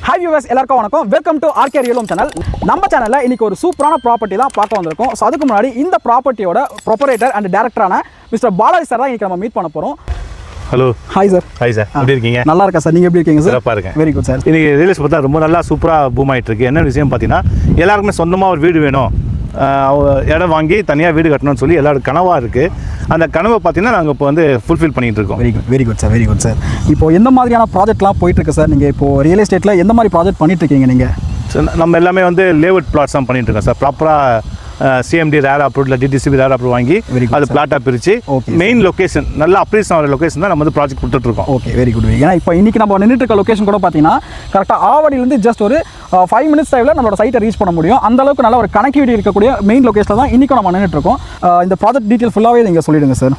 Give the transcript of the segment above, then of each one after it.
Hi viewers எல்லாருக்கும் வணக்கம். Welcome to RK real home channel. நம்ம சேனல்ல இன்னைக்கு ஒரு சூப்பரான ப்ராப்பர்ட்டி தான் பார்க்க வந்திருக்கோம். ஸோ அதுக்கு முன்னாடி இந்த ப்ராப்பர்ட்டியோட ப்ரொபரேட்டர் அண்ட் டைரக்டரான மிஸ்டர் பாலாஜி சார் தான் இன்னைக்கு நம்ம மீட் பண்ண போறோம். Hello. Hi sir. Hi sir, எப்படி இருக்கீங்க? நல்லா இருக்கேன் சார், நீங்கள் எப்படி இருக்கீங்க சார்? சிறப்பாக இருக்கேன். Very good sir. இன்னைக்கு ரியல்ஸ் பார்த்தா ரொம்ப நல்லா சூப்பராக பூம் ஆகிட்டு இருக்கு. என்ன விஷயம் பார்த்தீங்கன்னா, எல்லாருக்குமே சொந்தமாக ஒரு வீடு வேணும், இடம் வாங்கி தனியாக வீடு கட்டணும்னு சொல்லி எல்லாரும் கனவாக இருக்குது. அந்த கனவை பார்த்தீங்கன்னா நாங்கள் இப்போ வந்து ஃபுல்ஃபில் பண்ணிகிட்டு இருக்கோம். Very good sir, very good sir. இப்போ எந்த மாதிரியான ப்ராஜெக்ட்லாம் போயிட்டு இருக்கு சார்? நீங்கள் இப்போ ரியல் எஸ்டேட்டில் எந்த மாதிரி ப்ராஜெக்ட் பண்ணிட்டு இருக்கீங்க நீங்கள்? நம்ம எல்லாமே வந்து லேஅவுட் பிளாட்ஸ் தான் பண்ணிட்டு இருக்கோம் சார். ப்ராப்பராக சிஎம்டி ரேர் அப்ரூவ்ல டிடிசிபி ரேர் அப்ரூவ் வாங்கி அது பிளாட்டாக பிரித்து மெயின் லொக்கேஷன் நல்ல அப்ரீஸ் ஆகிற லொக்கேஷன் தான் நம்ம வந்து ப்ராஜெக்ட் கொடுத்துட்ருக்கோம். Okay, very good. ஏன்னா இப்போ இன்றைக்கி நம்ம நின்றுட்டு இருக்க லொக்கேஷன் கூட பார்த்தீங்கன்னா கரெக்டாக ஆவடியிலேருந்து ஜஸ்ட் ஒரு 5 minutes டைமில் நம்மளோட சைட்டை ரீச் பண்ண முடியும். அந்த அளவுக்கு நல்ல ஒரு கனெக்டிவிட்டி இருக்கக்கூடிய மெயின் லொக்கேஷனில் தான் இன்றைக்கும் நம்ம நின்றுட்டு இருக்கோம். இந்த ப்ராஜெக்ட் டீட்டெயில் ஃபுல்லாகவே நீங்கள் சொல்லிடுங்க சார்.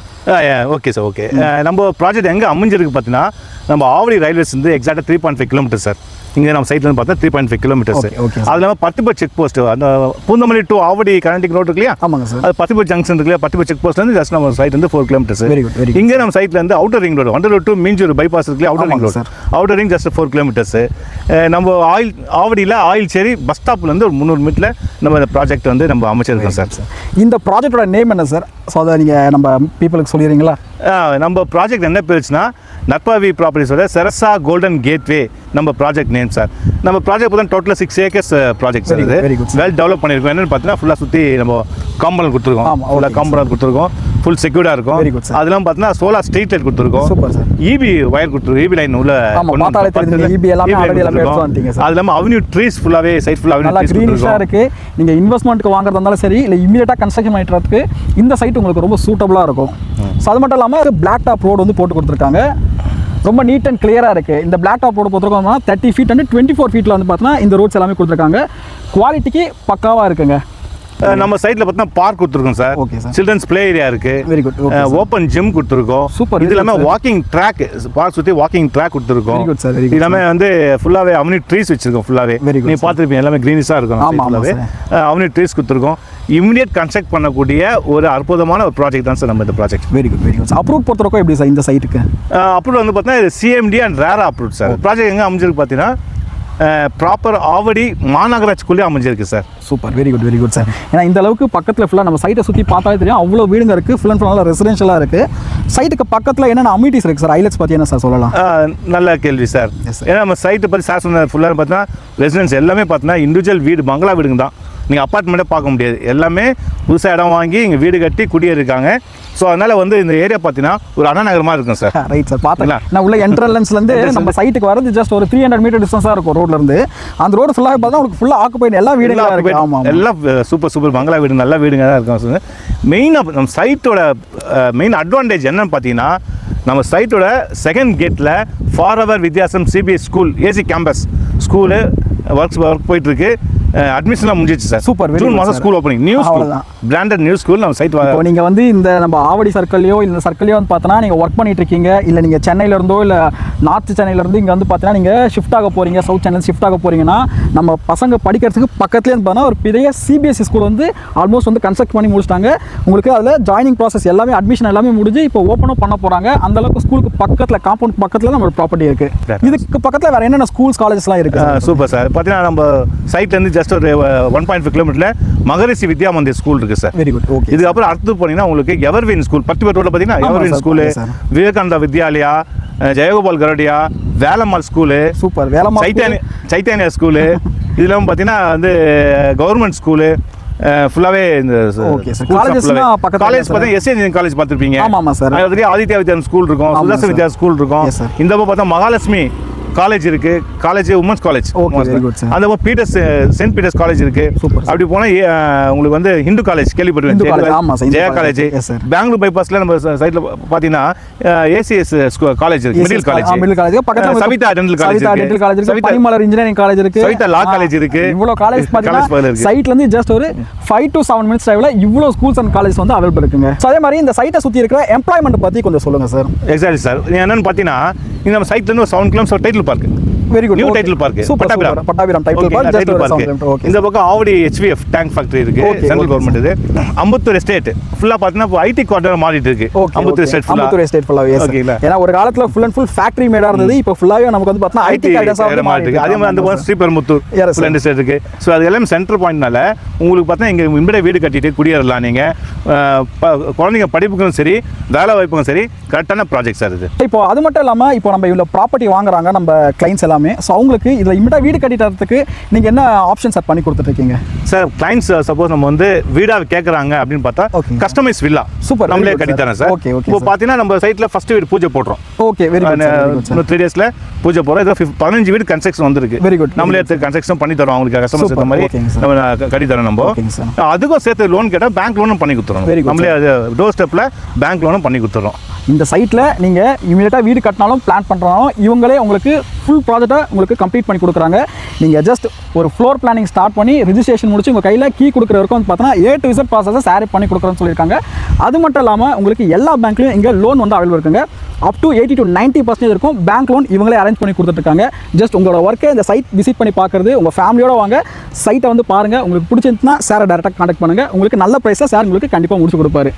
Okay sir, okay. நம்ம ப்ராஜெக்ட் எங்கே அமைஞ்சிருக்கு பார்த்தீங்கன்னா, நம்ம ஆவடி ரயில்வேஸ் வந்து எக்ஸாக்டாக 3.5 kilometers சார். இங்கே நம்ம சைட்லேருந்து பார்த்தா 3.5 kilometers. அது இல்லாமல் பத்துப்பட் செக் போஸ்ட், அந்த Poonamallee to Avadi connecting road இருக்கு இல்லையா? ஆமாங்க சார். அது பத்துப்பட் ஜங்ஷன் இருக்கு இல்லையா? பத்துப்பட் செக் போஸ்ட்லேருந்து ஜஸ்ட் நம்ம சைட் வந்து 4 kilometers. இங்கே நம்ம சைட்லேருந்து outer ring road Vandalur to Minjur bypass இருக்கு இல்லையா? Outer ring road, outer ring just 4 kilometers. நம்ம ஆவடியில் ஆயில் சேரி பஸ் ஸ்டாப்லேருந்து ஒரு 300 மீட்டரில் நம்ம இந்த ப்ராஜெக்ட் வந்து நம்ம அமைச்சிருக்கோம் சார். இந்த ப்ராஜெக்டோட நேம் என்ன சார்? ஸோ அதை நீங்கள் நம்ம பீப்புளுக்கு சொல்லிடுறீங்களா? நம்ம ப்ராஜெக்ட் என்ன பேருச்சுன்னா, நட்பாவி ப்ராப்பர்ட்டிஸோட செரசா கோல்டன் கேட்வே நம்ம ப்ராஜெக்ட் நேம் சார். நம்ம ப்ராஜெக்ட் பார்த்தா டோட்டலாக 6 acres ப்ராஜெக்ட் சார். இது வெல் டெவலப் பண்ணியிருக்கோம். என்னென்னு பார்த்தீங்கன்னா, ஃபுல்லாக சுற்றி நம்ம காம்பவுண்ட் கொடுத்துருக்கோம், ஃபுல்லாக காம்பவுண்ட் கொடுத்துருக்கோம், ஃபுல் செக்யூர்டாக இருக்கும். அதெல்லாம் பார்த்தீங்கன்னா சோலார் ஸ்ட்ரீட் லைட் கொடுத்துருக்கோம், இபி வயர் கொடுத்துருக்கோம், இபி லைன் உள்ள அது இல்லாமல் அவென்யூ ட்ரீஸ் ஃபுல்லாகவே சைட் ஃபுல்லாக நல்லா க்ரீனிஷாக இருக்குது. நீங்கள் இன்வெஸ்ட்மெண்ட்டுக்கு வாங்குறதா இருந்தாலும் சரி, இல்லை இமீடியட்டாக கன்ஸ்ட்ரக்ஷன் பண்ணிட்டுறதுக்கு இந்த சைட் உங்களுக்கு ரொம்ப சூட்டபுளாக இருக்கும். ஸோ அது மட்டும் இல்லாமல் பிளாக் டாப் ரோடு வந்து போட்டு கொடுத்துருக்காங்க. ரொம்ப நீட் அண்ட் கிளியராக இருக்குது. இந்த பிளாக் டாப் ரோடு போட்டுருக்கோம்னா 30 feet அண்ட் 24 feetல வந்து பார்த்தீங்கன்னா இந்த ரோட்ஸ் எல்லாமே கொடுத்துருக்காங்க. குவாலிட்டிக்கு பக்காவாக இருக்குங்க. நம்ம சைட்ல பார்த்தா பார்க் கொடுத்துருக்கோம் சார். சில்ட்ரன்ஸ் பிளே ஏரியா இருக்கு. Very good. ஓப்பன் ஜிம் கொடுத்துருக்கோம். சூப்பர். இது எல்லாமே வாக்கிங் ட்ராக், பார்க் சுற்றி வாக்கிங் ட்ராக் கொடுத்துருக்கோம். Very good sir. இது எல்லாமே வந்து ஃபுல்லாகவே அவென்யூ ட்ரீஸ் வச்சிருக்கோம். ஃபுல்லாகவே நீங்கள் பார்த்துருப்பீங்க, எல்லாமே க்ரீனிஷாக இருக்கும். ஃபுல்லாகவே அவென்யூ ட்ரீஸ் கொடுத்துருக்கோம். இமிடியேட் கன்ஸ்ட்ரக்ட் பண்ணக்கூடிய ஒரு அற்புதமான ஒரு ப்ராஜெக்ட் தான் சார் நம்ம இந்த project. Very good, very good. Approve பொறுத்தவரைக்கும் எப்படி சார் இந்த சைட்டுக்கு? அப்ரூவ் வந்து பார்த்தீங்கன்னா சிஎம்டி அண்ட் ரேரா அப்ரூவ் சார். ப்ராஜெக்ட் எங்கே அமைஞ்சிருக்கு பார்த்தீங்கன்னா, ப்ராப்பர் ஆவடி மாநகராட்சிக்குள்ளே அமைஞ்சிருக்கு sir. Super, very good, very good sir. ஏன்னா இந்த அளவுக்கு பக்கத்தில் ஃபுல்லாக நம்ம சைட்டை சுற்றி பார்த்தாலே தெரியும், அவ்வளோ வீடுங்க இருக்குது. ஃபுல் அண்ட் ஃபுல் நல்லா ரெசிடென்ஷியலாக இருக்குது. சைட்டுக்கு பக்கத்தில் என்னென்ன அமினிட்டிஸ் இருக்குது சார்? ஹைலைட்ஸ் பற்றி என்ன சார் சொல்லலாம்? நல்ல கேள்வி சார். ஏன்னா நம்ம சைட்டை பற்றி சார் சொன்ன ஃபுல்லாக பார்த்தீங்கன்னா ரெசிடென்ஸ் எல்லாமே பார்த்தீங்கன்னா இண்டிவிஜுவல் வீடு, பங்களா வீடுங்க தான். நீங்கள் அப்பார்ட்மெண்ட்டே பார்க்க முடியாது. எல்லாமே புதுசாக இடம் வாங்கி இங்கே வீடு கட்டி குடியேறிருக்காங்க. ஸோ அதனால் வந்து இந்த ஏரியா பார்த்தீங்கன்னா ஒரு அண்ணா நகரமாக இருக்கும் சார். ரைட் சார், பார்த்துக்கலாம். நான் உள்ள என்ட்ரன்ஸ்லேருந்து நம்ம சைட்டுக்கு வரது ஜஸ்ட் ஒரு 300 மீட்டர் டிஸ்டன்ஸாக இருக்கும் ரோட்லேருந்து. அந்த ரோடு ஃபுல்லாக பார்த்தா உங்களுக்கு ஃபுல்லாக ஆக்குபைட் எல்லா வீடுகளாக இருக்கும். ஆமாம், எல்லாம் சூப்பர் சூப்பர் பங்களா வீடு, நல்ல வீடுங்க தான் இருக்கும். மெயினாக நம்ம சைட்டோட மெயின் அட்வான்டேஜ் என்னன்னு பார்த்தீங்கன்னா, நம்ம சைட்டோட செகண்ட் கேட்டில் ஃபார்எவர் வித்யாசம் CBS school AC campus school work போயிட்டுருக்கு. அட்மிஷன்லாம் முடிஞ்சிச்சு சார். சூப்பர். ஜூன் மாதம் school opening. New school, branded new school நம்ம சைட். இப்போ நீங்கள் வந்து இந்த நம்ம ஆவடி சர்க்கிள்லையோ இந்த சர்க்கிள்லையோ வந்து பார்த்தோன்னா நீங்கள் ஒர்க் பண்ணிட்டு இருக்கீங்க, இல்லை நீங்கள் சென்னையிலேருந்தோ இல்லை நார்த் சென்னையிலேருந்து இங்கே வந்து பார்த்தீங்கன்னா நீங்கள் ஷிஃப்ட் ஆக போகிறீங்க, சவுத் சென்னை ஷிஃப்ட் ஆக போகிறீங்கன்னா, நம்ம பசங்க படிக்கிறதுக்கு பக்கத்துலேயே பார்த்தீங்கன்னா ஒரு பெரிய சிபிஎஸ்சி ஸ்கூல் வந்து ஆல்மோஸ்ட் வந்து கன்ஸ்ட்ரக்ட் பண்ணி முடிச்சிட்டாங்க. உங்களுக்கு அதில் ஜாயினிங் ப்ராசஸ் எல்லாமே, அட்மிஷன் எல்லாமே முடிஞ்சு இப்போ ஓப்பனும் பண்ண போகிறாங்க. அந்தளவுக்கு ஸ்கூலுக்கு பக்கத்தில், காம்பவுண்ட் பக்கத்தில் நம்ம ப்ராப்பர்ட்டி இருக்குது. இதுக்கு பக்கத்தில் வேறு என்னென்ன ஸ்கூல்ஸ் காலேஜஸ்லாம் இருக்குது? Super sir. பார்த்தீங்கன்னா நம்ம சைட்லேருந்து ஜஸ்ட் ஒரு 1.5 kilometer மகரிஷி வித்யா மந்திர் ஸ்கூல் இருக்கு சார். Very good. ஓகே. இதுக்கு அப்புறம் அடுத்து போனீங்கன்னா உங்களுக்கு எவர்வின் ஸ்கூல், பட்டிபட் ரோட்ல பார்த்தீங்கன்னா Everwin school, Vivekananda Vidyalaya, Jayagopal Garodia, Velammal school, super, Velammal Chaitanya school, இதெல்லாம் பார்த்தீங்கன்னா வந்து கவர்மெண்ட் ஸ்கூலு ஃபுல்லாவே. இந்த காலேஜ் பார்த்தா எஸ்ஏ காலேஜ் பார்த்துருப்பீங்க. ஆமாம் சார். ஆதித்யா வித்யா ஸ்கூல் இருக்கும், சுதர்சன் வித்யா ஸ்கூல் இருக்கும். இந்த பக்கம் பார்த்தா மகாலட்சுமி காலேஜ் இருக்கு, காலேஜ் உமன்ஸ் காலேஜ். அந்த பீட்டர்ஸ், சென்ட் பீட்டர்ஸ் காலேஜ் இருக்கு. அப்படி போனா உங்களுக்கு வந்து ஹிந்து காலேஜ் கேள்விப்பட்டிருக்கேன், ஜெயா காலேஜ். பெங்களூர் பைபாஸ்ல நம்ம சைட்ல பாத்தீங்கன்னா ஏசிஎஸ் காலேஜ் இருக்கு, மிடில் காலேஜ் பக்கத்துல சவிதா டென்டல் காலேஜ் இருக்கு, பனிமலர் இன்ஜினியரிங் காலேஜ் இருக்கு, சவிதா லா காலேஜ் இருக்கு. இவ்வளவு காலேஜ் பாத்தீங்கன்னா சைட்ல இருந்து ஜஸ்ட் ஒரு 5 to 7 minutes டிரைவ்ல இவ்வளவு ஸ்கூல்ஸ் அண்ட் காலேஜ் வந்து அவைலபிள் இருக்குங்க. அதே மாதிரி இந்த சைட்டை சுத்தி இருக்கிற எம்ப்ளாய்மெண்ட் பத்தி கொஞ்சம் சொல்லுங்க சார். Exactly sir. என்னன்னு பாத்தீங்கன்னா இந்த நம்ம சைட்ல இருந்து ஒரு 7 kilometers title park very good new title park Pattabiram title park இந்த பக்கம் ஆவடி HVF டேங்க் ஃபேக்டரி இருக்கு சென்ட்ரல் கவர்மெண்ட் இது அம்பத்தூர் எஸ்டேட் ஃபுல்லா பாத்தீங்கன்னா ஐடி குவார்டர் மாறிட்டு இருக்கு அம்பத்தூர் எஸ்டேட் ஃபுல்லா ஓகேங்களா ஏன்னா ஒரு காலத்துல ஃபுல் அண்ட் ஃபுல் ஃபேக்டரி மேடா இருந்தது இப்போ ஃபுல்லாவே நமக்கு வந்து பார்த்தா ஐடி கார்டஸா மாறிட்டு இருக்கு அதே மாதிரி அந்த பக்கம் ஸ்ரீபெரும்புத்தூர் ஃபுல் அண்ட் எஸ்டேட் இருக்கு ஸோ அது எல்லாமே சென்டர் பாயிண்ட்னால உங்களுக்கு பார்த்தா இங்க இமிடியேட் வீடு கட்டிட்டு குடியேறலாம் நீங்க குழந்தைங்க படிப்புக்கும் சரி வேலை வாய்ப்புக்கும் சரி கரெக்டான ப்ராஜெக்ட் சார் இது இப்போ அது மட்டும் இல்லாம இப்போ நம்ம இவ்வளோ ப்ராப்பர்ட்டி வாங்குறாங்க நம்ம கிளைண்ட்ஸ் எல்லாமே ஸோ அவங்களுக்கு இதில் இமிடியேட் வீடு கட்டிட்டு நீங்க என்ன ஆப்ஷன் சார் பண்ணி கொடுத்துட்டு இருக்கீங்க சார் கிளைண்ட்ஸ் சப்போஸ் நம்ம வந்து வீடா கேட்கறாங்க அப்படின்னு பார்த்தா கஸ்டமைஸ் வில்லா சூப்பர் நம்மளே கட்டி தரேன் சார் இப்போ பார்த்தீங்கன்னா நம்ம சைட்ல ஃபர்ஸ்ட் வீடு பூஜை போடுறோம் ஓகே வெரி குட் 3 டேஸ்ல பூஜை போறோம் இது 15 வீடு கன்ஸ்ட்ரக்ஷன் வந்திருக்கு வெரி குட் நம்மளே கன்ஸ்ட்ரக்ஷன் பண்ணி தரோம் அவங்களுக்கு கஸ்டமர்ஸ் ஏற்ற மாதிரி நம்ம கட்டி தரோம் நம்ம அதுக்கும் சேர்த்து லோன் கேட்டால் பேங்க் லோனும் பண்ணி கொடுத்துறோம் நம்மளே டோர் ஸ்டெப்ல பேங்க் லோனும் பண்ணி கொடுத்துறோம் இந்த சைட்டில் நீங்கள் இமீடியட்டாக வீடு கட்டினாலும் பிளான் பண்ணுறாலும் இவங்களே உங்களுக்கு ஃபுல் ப்ராஜெக்டை உங்களுக்கு கம்ப்ளீட் பண்ணி கொடுக்குறாங்க நீங்கள் ஜஸ்ட் ஒரு ஃப்ளோர் பிளானிங் ஸ்டார்ட் பண்ணி ரிஜிஸ்ட்ரேஷன் முடிச்சு உங்கள் கையில் கீ கொடுக்குற வரைக்கும் வந்து பார்த்தீங்கன்னா A to Z ப்ராசஸை சாரி பண்ணி கொடுக்குறோன்னு சொல்லியிருக்காங்க அது மட்டும் இல்லாமல் உங்களுக்கு எல்லா பேங்க்லையும் இங்கே லோன் வந்து அவைலபிள் இருக்குங்க அப் டு 80 to 90% இருக்கும் பேங்க் லோன் இவங்களே அரேஞ்ச் பண்ணி கொடுத்துட்ருக்காங்க ஜஸ்ட் உங்களோட ஒர்க்கை இந்த சைட் விசிட் பண்ணி பார்க்குறது உங்கள் ஃபேமிலியோட வாங்க சைட்டை வந்து பாருங்கள் உங்களுக்கு பிடிச்சிருந்துச்சுன்னா சாரை டேரெக்டாக கான்டாக்ட் பண்ணுங்கள் உங்களுக்கு நல்ல ப்ரைஸாக சார் உங்களுக்கு கண்டிப்பாக முடிச்சு கொடுப்பாரு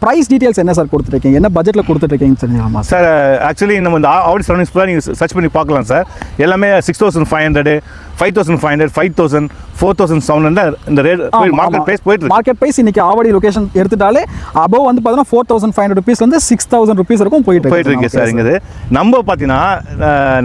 ப்ரைஸ் டீட்டெயில்ஸ் என்ன சார் கொடுத்துருக்கீங்க என்ன பட்ஜெட்டில் கொடுத்துட்ருக்கீங்கன்னு தெரிஞ்சுக்கலாமா சார் ஆக்சுவலி நம்ம இந்த ஆவடி சரௌண்டிங்ஸ் ஃபுல்லாக நீங்கள் சர்ச் பண்ணி பார்க்கலாம் சார் எல்லாமே 6500 5500 5000 4700 இந்த ரேட் மார்க்கெட் பிரைஸ் போயிட்டு மார்க்கெட் பிரைஸ் இன்னைக்கு ஆவடி லொகேஷன் எடுத்துட்டாலே அபவ் வந்து பார்த்தீங்கன்னா 4500 rupees வந்து 6000 rupees வரைக்கும் போயிட்டு இருக்கு சார் இங்கே நம்ம பார்த்தீங்கன்னா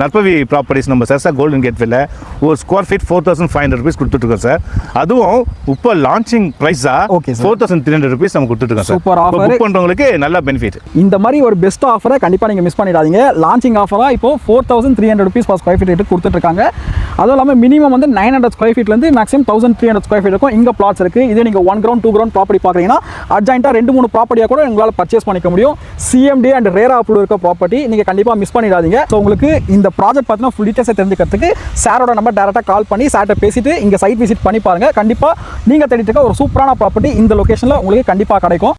நற்பவி ப்ராப்பர்ட்டிஸ் நம்ம சர்சா கோல்டன் கேட்வேல ஒரு ஸ்கொயர் ஃபீட் 4500 rupees கொடுத்துட்ருக்கோம் சார் அதுவும் இப்போ லான்ச்சிங் ப்ரைஸா 4300 rupees நம்ம கொடுத்துட்ருக்கோம் சார் சூப்பர் ஆஃபர் புக் பண்ணுறவங்களுக்கு நல்ல பெனிஃபிட் இந்த மாதிரி ஒரு பெஸ்ட் ஆஃபரை கண்டிப்பாக நீங்கள் மிஸ் பண்ணிடாதீங்க லான்ச்சிங் ஆஃபராக இப்போ 4300 rupees per square feet rate கொடுத்துட்ருக்காங்க அதுவும் இல்லாமல் மினிமம் வந்து 900 square feetலேருந்து மேக்ஸிமம் 1300 square feet இருக்கும் இங்கே பிளாட்ஸ் இருக்குது இதே நீங்கள் 1 ground 2 ground ப்ராப்பர்ட்டி பார்க்குறீங்கன்னா அட்ஜாயிண்டாக 2-3 ப்ராப்பர்ட்டியாக கூட உங்களால் பர்ச்சேஸ் பண்ணிக்க முடியும் CMD அண்ட் ரேரா அப்ரூவ் இருக்க ப்ராப்பர்ட்டி நீங்கள் கண்டிப்பாக மிஸ் பண்ணிடாதீங்க ஸோ உங்களுக்கு இந்த ப்ராஜெக்ட் பார்த்தீங்கன்னா ஃபுல் டீட்டெயில்ஸை தெரிஞ்சுக்கிறதுக்கு சாரோட நம்பர் டேரெக்டாக கால் பண்ணி சார்ட்ட பேசிட்டு இங்கே சைட் விசிட் பண்ணி பாருங்கள் கண்டிப்பாக நீங்கள் தேடிட்டு இருக்க ஒரு சூப்பரான ப்ராப்பர்ட்டி இந்த லொகேஷனில் உங்களுக்கு கண்டிப்பாக கிடைக்கும்